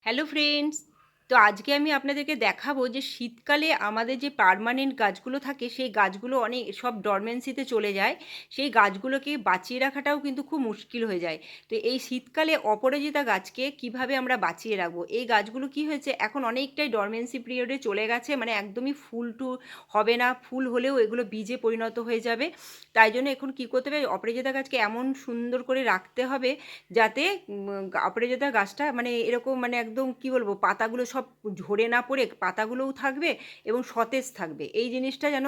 Hello friends. তো আজকে আমি আপনাদেরকে দেখাবো যে শীতকালে আমাদের যে পার্মানেন্ট গাছগুলো থাকে সেই গাছগুলো অনেক সব ডরমেন্সিতে চলে যায়। সেই গাছগুলোকে বাঁচিয়ে রাখাটাও কিন্তু খুব মুশকিল হয়ে যায়। তো এই শীতকালে অপরাজিতা গাছকে কিভাবে আমরা বাঁচিয়ে রাখবো? এই গাছগুলো কি হয়েছে এখন অনেকটাই ডরমেন্সি পিরিয়ডে চলে গেছে, মানে একদমই ফুল টু হবে না, ফুল হলেও এগুলো বীজে পরিণত হয়ে যাবে। তাই জন্য এখন কী করতে হবে, অপরাজিতা গাছকে এমন সুন্দর করে রাখতে হবে যাতে অপরাজিতা গাছটা মানে এরকম মানে একদম কি বলবো, পাতাগুলো সব ঝরে না পড়ে পাতাগুলোও থাকবে এবং সতেজ থাকবে। এই জিনিসটা যেন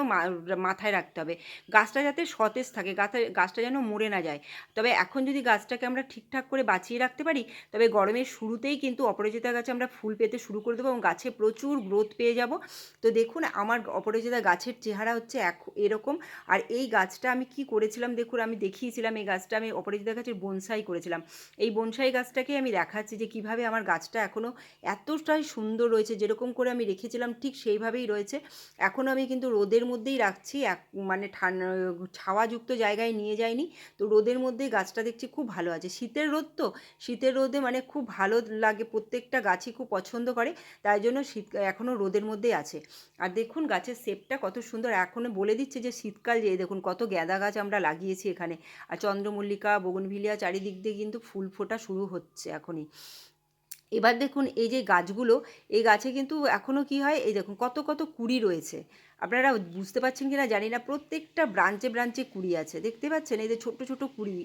মাথায় রাখতে হবে। গাছটা যাতে সতেজ থাকে, গাছটা যেন মরে না যায়। তবে এখন যদি গাছটাকে আমরা ঠিকঠাক করে বাঁচিয়ে রাখতে পারি, তবে গরমের শুরুতেই কিন্তু অপরাজিতা গাছে আমরা ফুল পেতে শুরু করে দেবো এবং গাছে প্রচুর গ্রোথ পেয়ে যাব। তো দেখুন আমার অপরাজিতা গাছের চেহারা হচ্ছে এরকম। আর এই গাছটা আমি কি করেছিলাম দেখুন, আমি দেখিয়েছিলাম এই গাছটা আমি অপরাজিতা গাছের বনসাই করেছিলাম। এই বনসাই গাছটাকে আমি দেখাচ্ছি যে কিভাবে আমার গাছটা এখনও এতটাই সুন্দর রয়েছে, যেরকম করে আমি রেখেছিলাম ঠিক সেইভাবেই রয়েছে। এখনও আমি কিন্তু রোদের মধ্যেই রাখছি, মানে ছাওয়াযুক্ত জায়গায় নিয়ে যাইনি। তো রোদের মধ্যেই গাছটা দেখছি খুব ভালো আছে। শীতের রোদ তো, শীতের রোদে মানে খুব ভালো লাগে, প্রত্যেকটা গাছই খুব পছন্দ করে। তাই জন্য শীত এখনও রোদের মধ্যেই আছে। আর দেখুন গাছের শেপটা কত সুন্দর, এখনও বলে দিচ্ছে যে শীতকাল, যে দেখুন কত গাঁদা গাছ আমরা লাগিয়েছি এখানে। আর চন্দ্রমল্লিকা, বোগনভিলিয়া চারিদিক দিয়ে কিন্তু ফুল ফোটা শুরু হচ্ছে এখনই। এবার দেখুন এই যে গাছগুলো, এই গাছে কিন্তু এখনও কি হয়, এই দেখুন কত কত কুঁড়ি রয়েছে। আপনারা বুঝতে পারছেন কি না জানি না, প্রত্যেকটা ব্রাঞ্চে ব্রাঞ্চে কুঁড়ি আছে, দেখতে পাচ্ছেন এই যে ছোট ছোট কুঁড়ি।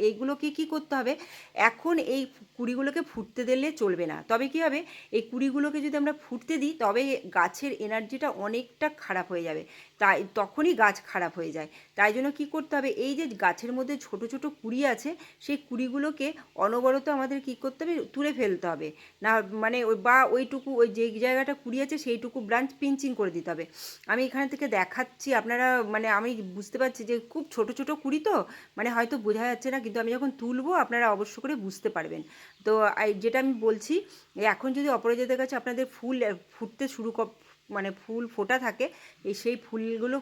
এইগুলোকে কি করতে হবে, এখন এই কুঁড়িগুলোকে ফুটতে দিলে চলবে না। তবে কি হবে, এই কুঁড়িগুলোকে যদি আমরা ফুটতে দিই তবে গাছের এনার্জিটা অনেকটা খারাপ হয়ে যাবে। তাই তখনই গাছ খারাপ হয়ে যায়। তাই জন্য কী করতে হবে, এই যে গাছের মধ্যে ছোট ছোট কুঁড়ি আছে, সেই কুঁড়িগুলোকে অনবরত আমাদের কী করতে হবে, তুলে ফেলতে হবে। না মানে ওইটুকু ওই যে জায়গাটা কুঁড়ি আছে সেইটুকু ব্রাঞ্চ পিঞ্চিং করে দিতে হবে। আমি এখান থেকে দেখাচ্ছি, আপনারা মানে আমি বুঝতে পারছি যে খুব ছোট ছোট কুঁড়ি তো, মানে হয়তো বোঝা যাচ্ছে না, কিন্তু আমি যখন তুলবো আপনারা অবশ্য করে বুঝতে পারবেন। তো যেটা আমি বলছি, এখন যদি অপরাজিতা গাছে আপনাদের ফুল ফুটতে মানে ফুল ফোটা থাকে, সেই ফুলগুলো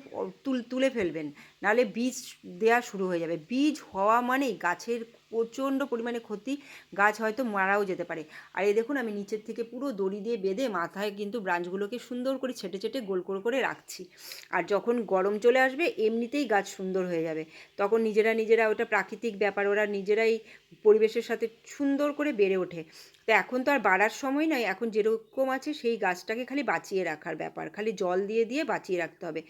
তুলে ফেলবেন, নাহলে বীজ দেওয়া শুরু হয়ে যাবে। বীজ হওয়া মানেই গাছের প্রচণ্ড পরিমাণে ক্ষতি, গাছ হয়তো মারাও যেতে পারে। আর এই দেখুন আমি নিচের থেকে পুরো দড়ি দিয়ে বেঁধে মাথায় কিন্তু ব্রাঞ্চগুলোকে সুন্দর করে ছেটে ছেটে গোল করে রাখছি। আর যখন গরম চলে আসবে এমনিতেই গাছ সুন্দর হয়ে যাবে, তখন নিজেরা ওটা প্রাকৃতিক ব্যাপার, ওরা নিজেরাই পরিবেশের সাথে সুন্দর করে বেড়ে ওঠে। তো এখন তো আর বাড়ার সময় নয়, এখন যেরকম আছে সেই গাছটাকে খালি বাঁচিয়ে রাখার ব্যাপার, খালি জল দিয়ে দিয়ে বাঁচিয়ে রাখতে হবে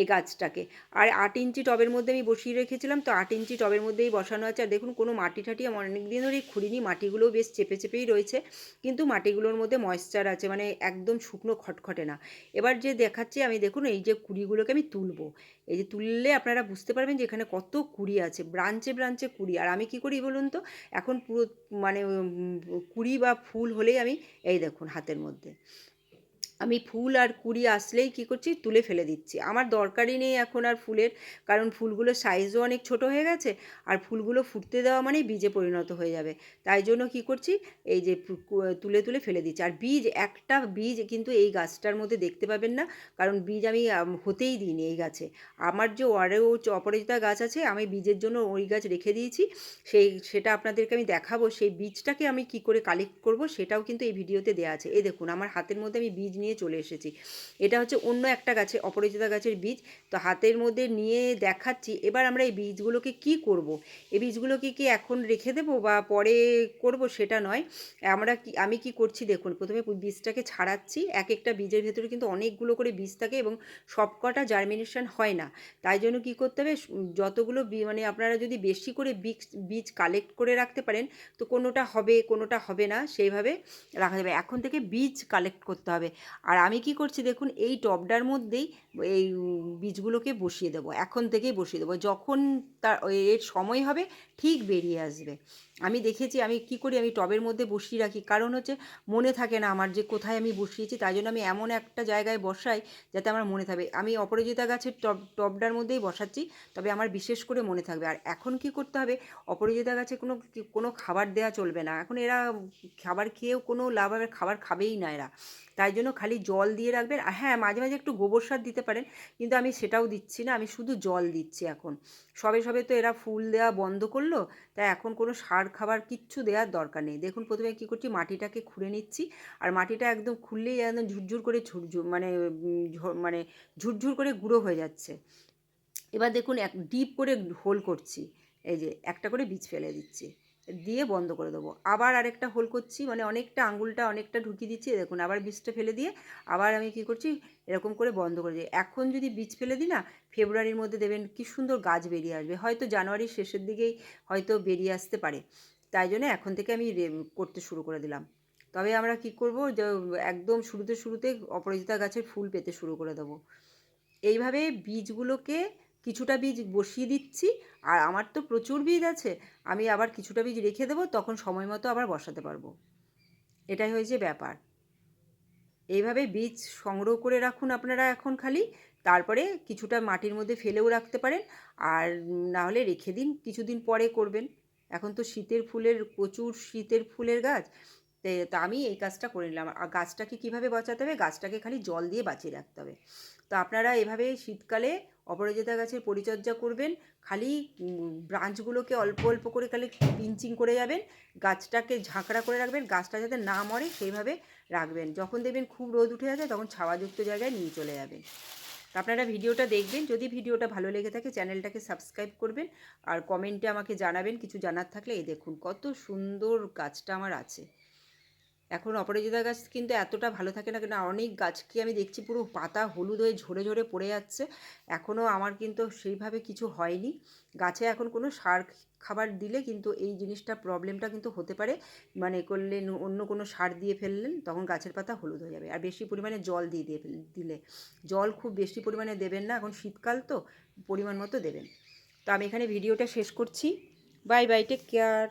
এই গাছটাকে। আর 8 ইঞ্চি টবের মধ্যে আমি বসিয়ে রেখেছিলাম, তো 8 ইঞ্চি টবের মধ্যেই বসানো আছে। আর দেখুন কোনো মাটি ঠাটি আমার অনেক দিন ধরেই খুঁড়িনি, মাটিগুলোও বেশ চেপে চেপেই রয়েছে, কিন্তু মাটিগুলোর মধ্যে ময়েশ্চার আছে, মানে একদম শুকনো খটখটে না। এবার যে দেখাচ্ছি আমি, দেখুন এই যে কুঁড়িগুলোকে আমি তুলবো, এই যে তুললে আপনারা বুঝতে পারবেন যে এখানে কত কুঁড়ি আছে, ব্রাঞ্চে ব্রাঞ্চে কুঁড়ি। আর আমি কি করি বলুন তো, এখন পুরো মানে কুঁড়ি বা ফুল হলেই আমি, এই দেখুন হাতের মধ্যে আমি ফুল আর কুঁড়ি আসলেই কী করছি, তুলে ফেলে দিচ্ছি। আমার দরকারই নেই এখন আর ফুলের, কারণ ফুলগুলোর সাইজও অনেক ছোট হয়ে গেছে। আর ফুলগুলো ফুটতে দেওয়া মানেই বীজে পরিণত হয়ে যাবে। তাই জন্য কী করছি, এই যে তুলে তুলে ফেলে দিচ্ছি। আর বীজ, একটা বীজ কিন্তু এই গাছটার মধ্যে দেখতে পাবেন না, কারণ বীজ আমি হতেই দিইনি এই গাছে। আমার যে আরও অপরাজিতা গাছ আছে, আমি বীজের জন্য ওই গাছ রেখে দিয়েছি। সেটা আপনাদেরকে আমি দেখাবো, সেই বীজটাকে আমি কি করে কালেক্ট করব সেটাও কিন্তু এই ভিডিওতে দেওয়া আছে। এই দেখুন আমার হাতের মধ্যে আমি বীজ নিয়ে চলে এসেছি। এটা হচ্ছে অন্য একটা গাছে, অপরাজিতা গাছের বীজ। তো হাতের মধ্যে নিয়ে দেখাচ্ছি। এবার আমরা এই বীজগুলোকে কি করব, এই বীজগুলোকে কি এখন রেখে দেবো বা পরে করব সেটা নয়। আমি কি করছি দেখুন, প্রথমে বীজটাকে ছাড়াচ্ছি। এক একটা বীজের ভেতরে কিন্তু অনেকগুলো করে বীজ থাকে এবং সবকটা জার্মিনেশন হয় না। তাই জন্য কী করতে হবে, যতগুলো মানে আপনারা যদি বেশি করে বীজ কালেক্ট করে রাখতে পারেন, তো কোনোটা হবে কোনোটা হবে না, সেইভাবে রাখা যাবে। এখন থেকে বীজ কালেক্ট করতে হবে। আর আমি কি করছি দেখুন, এই টবটার মধ্যেই এই বীজগুলোকে বসিয়ে দেবো, এখন থেকেই বসিয়ে দেবো। যখন তার এর সময় হবে ঠিক বেরিয়ে আসবে। আমি দেখেছি আমি কি করি, আমি টবের মধ্যে বসিয়ে রাখি, কারণ হচ্ছে মনে থাকে না আমার যে কোথায় আমি বসিয়েছি। তাই জন্য আমি এমন একটা জায়গায় বসাই যাতে আমার মনে থাকবে। আমি অপরাজিতা গাছের টবটার মধ্যেই বসাচ্ছি, তবে আমার বিশেষ করে মনে থাকবে। আর এখন কি করতে হবে, অপরাজিতা গাছে কোনো খাবার দেওয়া চলবে না। এখন এরা খাবার খেয়েও কোনো লাভ হবে, খাবার খাবেই না এরা। তাই জন্য খালি জল দিয়ে রাখবেন। আর হ্যাঁ, মাঝে মাঝে একটু গোবর সার দিতে পারেন, কিন্তু আমি সেটাও দিচ্ছি না, আমি শুধু জল দিচ্ছি এখন। সবে সবে তো এরা ফুল দেওয়া বন্ধ করলো, তাই এখন কোনো সার খাবার কিচ্ছু দেওয়ার দরকার নেই। দেখুন প্রথমে কী করছি, মাটিটাকে খুঁড়ে নিচ্ছি। আর মাটিটা একদম খুললেই একদম ঝুরঝুর করে মানে মানে ঝুরঝুর করে গুঁড়ো হয়ে যাচ্ছে। এবার দেখুন এক ডিপ করে হোল করছি, এই যে একটা করে বীজ ফেলে দিচ্ছি, দিয়ে বন্ধ করে দেবো। আবার আরেকটা হোল করছি, মানে অনেকটা আঙুলটা অনেকটা ঢুকিয়ে দিচ্ছি, দেখুন আবার বীজটা ফেলে দিয়ে আবার আমি কী করছি, এরকম করে বন্ধ করে দিই। এখন যদি বীজ ফেলে দিই না, ফেব্রুয়ারির মধ্যে দেবেন কি সুন্দর গাছ বেরিয়ে আসবে, হয়তো জানুয়ারির শেষের দিকেই হয়তো বেরিয়ে আসতে পারে। তাই জন্য এখন থেকে আমি করতে শুরু করে দিলাম। তবে আমরা কি করব, যে একদম শুরুতে শুরুতে অপরাজিতা গাছের ফুল পেতে শুরু করে দেবো। এইভাবে বীজগুলোকে কিছুটা বীজ বসিয়ে দিচ্ছি, আর আমার তো প্রচুর বীজ আছে, আমি আবার কিছুটা বীজ রেখে দেবো, তখন সময় মতো আবার বসাতে পারবো। এটাই হয়েছে ব্যাপার। এইভাবে বীজ সংগ্রহ করে রাখুন আপনারা এখন খালি, তারপরে কিছুটা মাটির মধ্যে ফেলেও রাখতে পারেন, আর না হলে রেখে দিন, কিছুদিন পরে করবেন। এখন তো শীতের ফুলের প্রচুর শীতের ফুলের গাছ, তা আমি এই কাজটা করে নিলাম। আর গাছটাকে কীভাবে বাঁচাতে হবে, গাছটাকে খালি জল দিয়ে বাঁচিয়ে রাখতে হবে। তো আপনারা এভাবে শীতকালে অপরাজিতা গাছের পরিচর্যা করবেন। খালি ব্রাঞ্চগুলোকে অল্প অল্প করে খালি পিঞ্চিং করে যাবেন, গাছটাকে ঝাঁকড়া করে রাখবেন, গাছটা যাতে না মরে সেইভাবে রাখবেন। যখন দেখবেন খুব রোদ উঠে যাচ্ছে, তখন ছাওয়াযুক্ত জায়গায় নিয়ে চলে যাবেন। আপনারা ভিডিওটা দেখবেন, যদি ভিডিওটা ভালো লেগে থাকে চ্যানেলটাকে সাবস্ক্রাইব করবেন, আর কমেন্টে আমাকে জানাবেন কিছু জানার থাকলে। এই দেখুন কত সুন্দর গাছটা আমার আছে। এখন অপরাজিতা গাছ কিন্তু এতটা ভালো থাকে না, কেন অনেক গাছকে আমি দেখছি পুরো পাতা হলুদ হয়ে ঝরে ঝরে পড়ে যাচ্ছে। এখনও আমার কিন্তু সেইভাবে কিছু হয়নি। গাছে এখন কোনো সার খাবার দিলে কিন্তু এই জিনিসটা প্রবলেমটা কিন্তু হতে পারে, মানে করলে অন্য কোনো সার দিয়ে ফেললেন তখন গাছের পাতা হলুদ হয়ে যাবে। আর বেশি পরিমাণে জল দিলে, জল খুব বেশি পরিমাণে দেবেন না, এখন শীতকাল তো পরিমাণ মতো দেবেন। তো আমি এখানে ভিডিওটা শেষ করছি। Bye bye, take care.